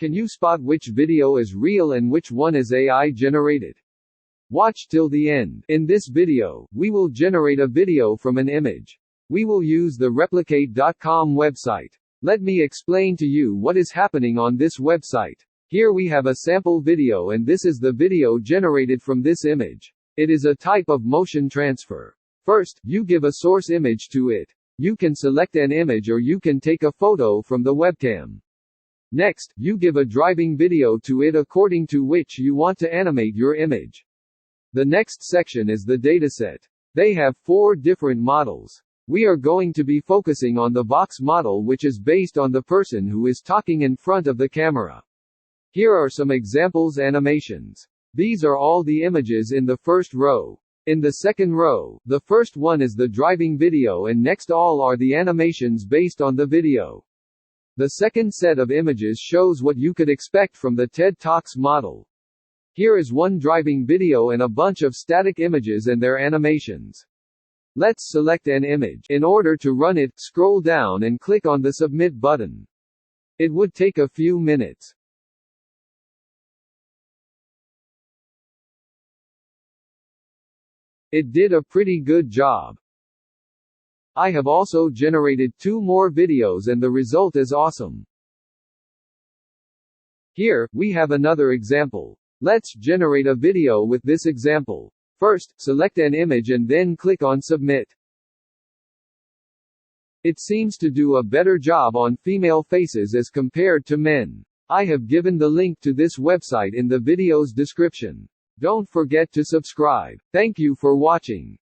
Can you spot which video is real and which one is AI generated? Watch till the end. In this video, we will generate a video from an image. We will use the replicate.com website. Let me explain to you what is happening on this website. Here we have a sample video and this is the video generated from this image. It is a type of motion transfer. First, you give a source image to it. You can select an image or you can take a photo from the webcam. Next, you give a driving video to it according to which you want to animate your image. The next section is the dataset. They have 4 different models. We are going to be focusing on the Vox model, which is based on the person who is talking in front of the camera. Here are some examples animations. These are all the images in the first row. In the second row, the first one is the driving video and next all are the animations based on the video. The second set of images shows what you could expect from the TED Talks model. Here is one driving video and a bunch of static images and their animations. Let's select an image. In order to run it, scroll down and click on the Submit button. It would take a few minutes. It did a pretty good job. I have also generated 2 more videos and the result is awesome. Here, we have another example. Let's generate a video with this example. First, select an image and then click on Submit. It seems to do a better job on female faces as compared to men. I have given the link to this website in the video's description. Don't forget to subscribe. Thank you for watching.